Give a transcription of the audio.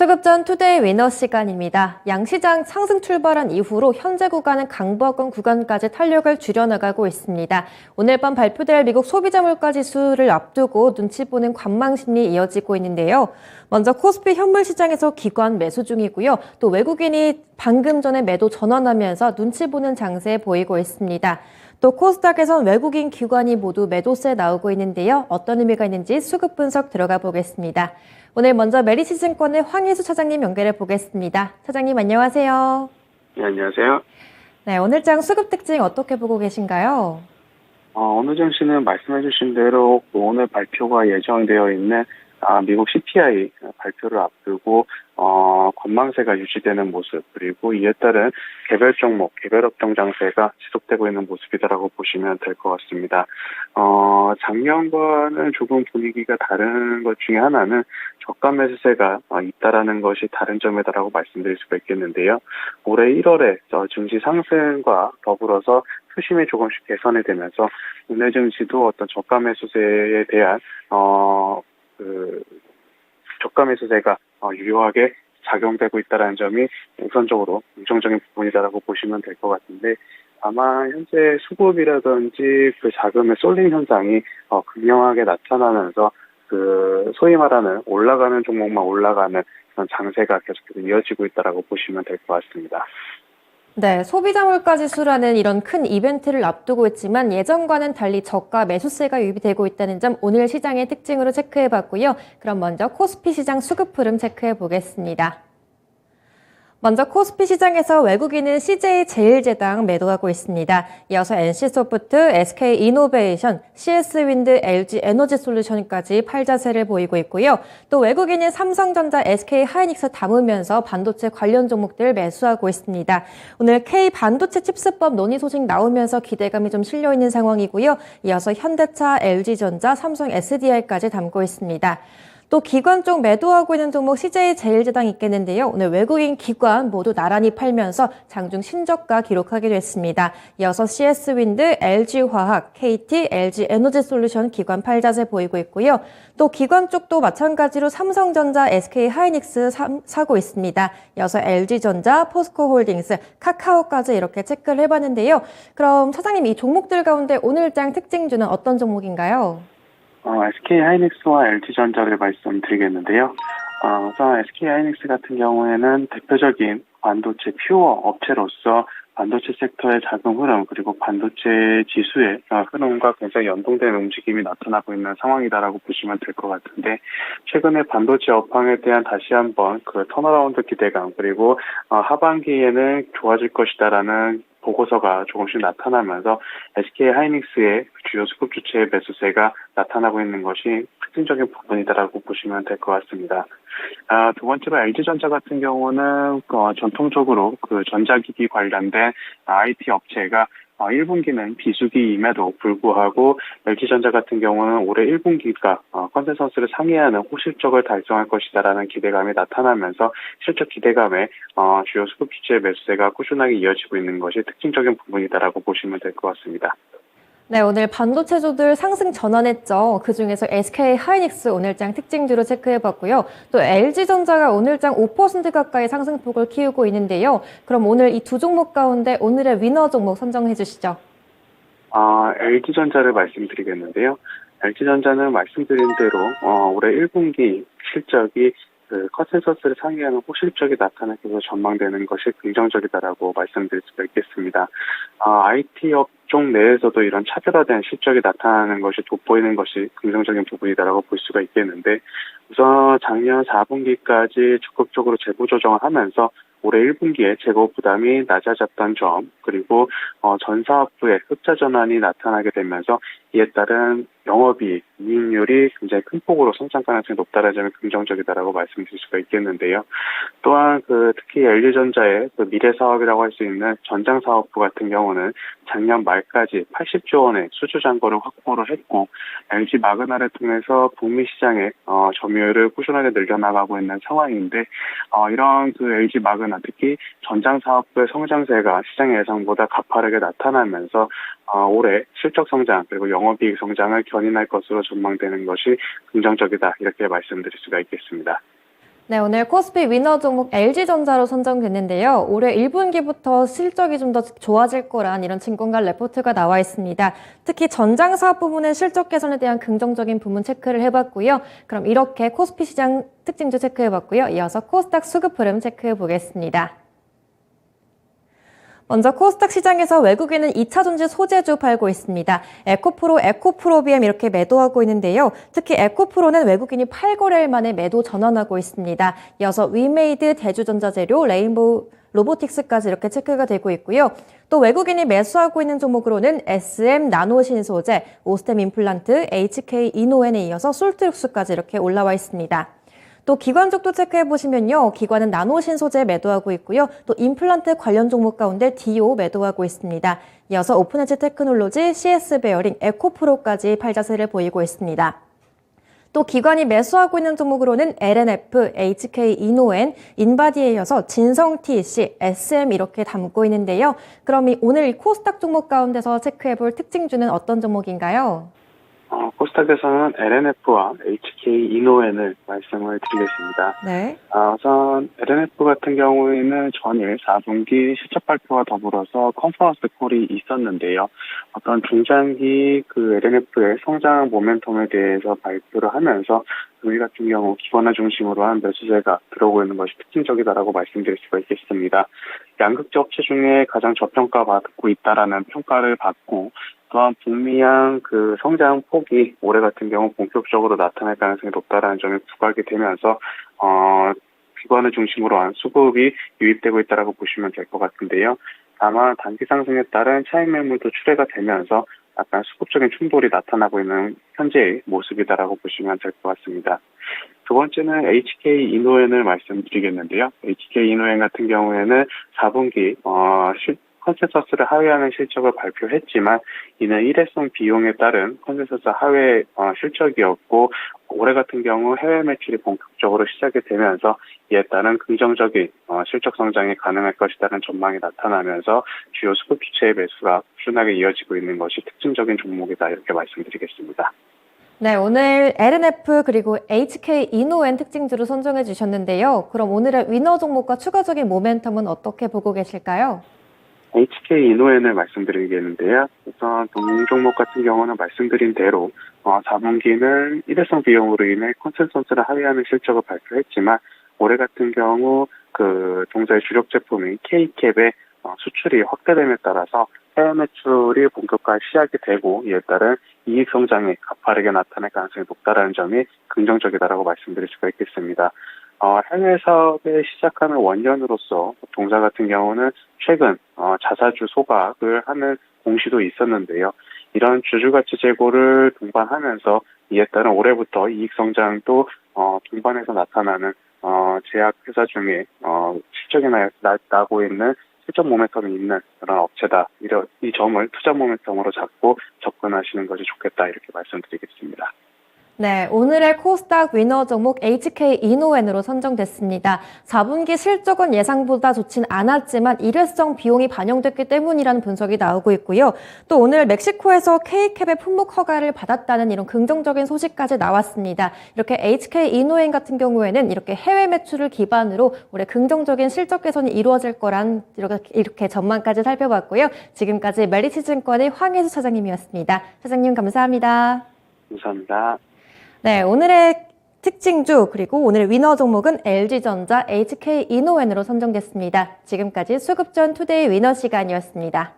수급전 투데이 위너 시간입니다. 양시장 상승 출발한 이후로 현재 구간은 강보권 구간까지 탄력을 줄여나가고 있습니다. 오늘 밤 발표될 미국 소비자 물가 지수를 앞두고 눈치 보는 관망 심리 이어지고 있는데요. 먼저 코스피 현물 시장에서 기관 매수 중이고요. 또 외국인이 방금 전에 매도 전환하면서 눈치 보는 장세 보이고 있습니다. 또 코스닥에선 외국인 기관이 모두 매도세 나오고 있는데요. 어떤 의미가 있는지 수급 분석 들어가 보겠습니다. 오늘 먼저 메리츠증권의 황희수 차장님 연결해 보겠습니다. 차장님 안녕하세요. 네, 안녕하세요. 네, 오늘장 수급 특징 어떻게 보고 계신가요? 오늘 증시는 말씀해주신 대로 오늘 발표가 예정되어 있는 미국 CPI 발표를 앞두고 관망세가 유지되는 모습, 그리고 이에 따른 개별 종목, 개별 업종 장세가 지속되고 있는 모습이다라고 보시면 될 것 같습니다. 작년과는 조금 분위기가 다른 것 중에 하나는 저가 매수세가 있다라는 것이 다른 점이다라고 말씀드릴 수가 있겠는데요. 올해 1월에 증시 상승과 더불어서 수심이 조금씩 개선이 되면서 국내 증시도 어떤 저가 매수세에 대한 저가 매수세가 유효하게 작용되고 있다는 점이 우선적으로 긍정적인 부분이다라고 보시면 될 것 같은데, 아마 현재 수급이라든지 그 자금의 쏠림 현상이 극명하게 나타나면서 소위 말하는 올라가는 종목만 올라가는 그런 장세가 계속해서 이어지고 있다라고 보시면 될 것 같습니다. 네, 소비자 물가 지수라는 이런 큰 이벤트를 앞두고 있지만 예전과는 달리 저가 매수세가 유입이 되고 있다는 점 오늘 시장의 특징으로 체크해 봤고요. 그럼 먼저 코스피 시장 수급 흐름 체크해 보겠습니다. 먼저 코스피 시장에서 외국인은 CJ 제일제당 매도하고 있습니다. 이어서 NC소프트, SK이노베이션, CS윈드, LG에너지솔루션까지 팔자세를 보이고 있고요. 또 외국인은 삼성전자, SK하이닉스 담으면서 반도체 관련 종목들 매수하고 있습니다. 오늘 K반도체 칩스법 논의 소식 나오면서 기대감이 좀 실려있는 상황이고요. 이어서 현대차, LG전자, 삼성 SDI까지 담고 있습니다. 또 기관 쪽 매도하고 있는 종목 CJ 제일제당 있겠는데요. 오늘 외국인 기관 모두 나란히 팔면서 장중 신저가 기록하기도 했습니다. 이어서 CS윈드, LG화학, KT, LG에너지솔루션 기관 팔자세 보이고 있고요. 또 기관 쪽도 마찬가지로 삼성전자, SK하이닉스 사고 있습니다. 이어서 LG전자, 포스코홀딩스, 카카오까지 이렇게 체크를 해봤는데요. 그럼 차장님 이 종목들 가운데 오늘장 특징주는 어떤 종목인가요? SK하이닉스와 LG전자를 말씀드리겠는데요. 우선 SK하이닉스 같은 경우에는 대표적인 반도체 퓨어 업체로서 반도체 섹터의 자금 흐름, 그리고 반도체 지수의 흐름과 굉장히 연동된 움직임이 나타나고 있는 상황이다라고 보시면 될 것 같은데, 최근에 반도체 업황에 대한 다시 한번 턴어라운드 기대감, 그리고 하반기에는 좋아질 것이다라는 보고서가 조금씩 나타나면서 SK하이닉스의 주요 수급 주체의 매수세가 나타나고 있는 것이 특징적인 부분이다라고 보시면 될 것 같습니다. 두 번째로 LG전자 같은 경우는 전통적으로 전자기기 관련된 IT 업체가 1분기는 비수기임에도 불구하고 LG전자 같은 경우는 올해 1분기가 컨센서스를 상회하는 호실적을 달성할 것이다라는 기대감이 나타나면서 실적 기대감에 주요 수급 주체의 매수세가 꾸준하게 이어지고 있는 것이 특징적인 부분이다라고 보시면 될 것 같습니다. 네, 오늘 반도체주들 상승 전환했죠. 그중에서 SK하이닉스 오늘장 특징주로 체크해봤고요. 또 LG전자가 오늘장 5% 가까이 상승폭을 키우고 있는데요. 그럼 오늘 이 두 종목 가운데 오늘의 위너 종목 선정해 주시죠. LG전자를 말씀드리겠는데요. LG전자는 말씀드린 대로 올해 1분기 실적이 컨센서스를 상회하는 호실적이 나타나게 해서 전망되는 것이 긍정적이다라고 말씀드릴 수가 있겠습니다. IT 업종 내에서도 이런 차별화된 실적이 나타나는 것이 돋보이는 것이 긍정적인 부분이다라고 볼 수가 있겠는데, 우선 작년 4분기까지 적극적으로 재고 조정을 하면서 올해 1분기에 재고 부담이 낮아졌던 점, 그리고 전 사업부의 흑자 전환이 나타나게 되면서 이에 따른 영업이익, 이익률이 굉장히 큰 폭으로 성장 가능성이 높다는 점이 긍정적이다라고 말씀드릴 수가 있겠는데요. 또한 특히 LG전자의 미래 사업이라고 할 수 있는 전장 사업부 같은 경우는 작년 말까지 80조 원의 수주 잔고를 확보를 했고, LG 마그나를 통해서 북미 시장의 점유율을 꾸준하게 늘려나가고 있는 상황인데, 이런 LG 마그나, 특히 전장 사업부의 성장세가 시장 예상보다 가파르게 나타나면서 올해 실적 성장 그리고 영업이익 성장을 견인할 것으로 전망되는 것이 긍정적이다, 이렇게 말씀드릴 수가 있겠습니다. 네, 오늘 코스피 위너 종목 LG전자로 선정됐는데요. 올해 1분기부터 실적이 좀 더 좋아질 거란 이런 증권가 레포트가 나와 있습니다. 특히 전장 사업 부문의 실적 개선에 대한 긍정적인 부분 체크를 해봤고요. 그럼 이렇게 코스피 시장 특징주 체크해봤고요. 이어서 코스닥 수급 흐름 체크해 보겠습니다. 먼저 코스닥 시장에서 외국인은 2차 전지 소재주 팔고 있습니다. 에코프로, 에코프로비엠 이렇게 매도하고 있는데요. 특히 에코프로는 외국인이 8거래일 만에 매도 전환하고 있습니다. 이어서 위메이드, 대주전자재료, 레인보우 로보틱스까지 이렇게 체크가 되고 있고요. 또 외국인이 매수하고 있는 종목으로는 SM 나노신소재, 오스템 임플란트, HK 이노엔에 이어서 솔트룩스까지 이렇게 올라와 있습니다. 또 기관 쪽도 체크해보시면요. 기관은 나노신소재 매도하고 있고요. 또 임플란트 관련 종목 가운데 디오 매도하고 있습니다. 이어서 오픈엣지 테크놀로지, CS베어링, 에코프로까지 팔자세를 보이고 있습니다. 또 기관이 매수하고 있는 종목으로는 LNF, HK 이노엔, 인바디에 이어서 진성TC, SM 이렇게 담고 있는데요. 그럼 오늘 이 코스닥 종목 가운데서 체크해볼 특징주는 어떤 종목인가요? 코스닥에서는 LNF와 HK 이노엔을 말씀을 드리겠습니다. 네. 우선 LNF 같은 경우에는 전일 4분기 실적 발표와 더불어서 컨퍼런스 콜이 있었는데요. 어떤 중장기 그 LNF의 성장 모멘텀에 대해서 발표를 하면서 우리 같은 경우 기관을 중심으로 한 매수세가 들어오고 있는 것이 특징적이다라고 말씀드릴 수가 있겠습니다. 양극재 업체 중에 가장 저평가받고 있다라는 평가를 받고 또한 북미양 그 성장 폭이 올해 같은 경우 본격적으로 나타날 가능성이 높다라는 점이 부각이 되면서 기관을 중심으로 한 수급이 유입되고 있다라고 보시면 될 것 같은데요. 다만 단기 상승에 따른 차익 매물도 출회가 되면서 약간 수급적인 충돌이 나타나고 있는 현재의 모습이다라고 보시면 될 것 같습니다. 두 번째는 HK 이노엔을 말씀드리겠는데요. HK 이노엔 같은 경우에는 4분기 컨센서스를 하회하는 실적을 발표했지만 이는 일회성 비용에 따른 컨센서스 하회 실적이었고 올해 같은 경우 해외 매출이 본격적으로 시작이 되면서 이에 따른 긍정적인 실적 성장이 가능할 것이라는 전망이 나타나면서 주요 수급 주체의 매수가 꾸준하게 이어지고 있는 것이 특징적인 종목이다 이렇게 말씀드리겠습니다. 네, 오늘 LNF 그리고 HK 이노엔 특징주로 선정해 주셨는데요. 그럼 오늘의 위너 종목과 추가적인 모멘텀은 어떻게 보고 계실까요? HK 이노엔을 말씀드리겠는데요. 우선 동종 종목 같은 경우는 말씀드린 대로 4분기는 일회성 비용으로 인해 컨센서스를 하회하는 실적을 발표했지만 올해 같은 경우 그 동사의 주력 제품인 K캡의 수출이 확대됨에 따라서 해외 매출이 본격화 시작이 되고 이에 따른 이익 성장이 가파르게 나타날 가능성이 높다라는 점이 긍정적이다라고 말씀드릴 수가 있겠습니다. 해외 사업에 시작하는 원년으로서 동사 같은 경우는 최근 자사주 소각을 하는 공시도 있었는데요. 이런 주주가치 제고를 동반하면서 이에 따른 올해부터 이익 성장도 동반해서 나타나는 제약회사 중에 실적이 나고 있는 실적 모멘텀이 있는 그런 업체다. 이 점을 투자 모멘텀으로 잡고 접근하시는 것이 좋겠다 이렇게 말씀드리겠습니다. 네, 오늘의 코스닥 위너 종목 HK 이노엔으로 선정됐습니다. 4분기 실적은 예상보다 좋진 않았지만 일회성 비용이 반영됐기 때문이라는 분석이 나오고 있고요. 또 오늘 멕시코에서 K캡의 품목 허가를 받았다는 이런 긍정적인 소식까지 나왔습니다. 이렇게 HK 이노엔 같은 경우에는 이렇게 해외 매출을 기반으로 올해 긍정적인 실적 개선이 이루어질 거란 이렇게 전망까지 살펴봤고요. 지금까지 메리츠증권의 황혜수 차장님이었습니다. 차장님 감사합니다. 감사합니다. 네, 오늘의 특징주 그리고 오늘의 위너 종목은 LG전자, HK 이노엔으로 선정됐습니다. 지금까지 수급전 투데이 위너 시간이었습니다.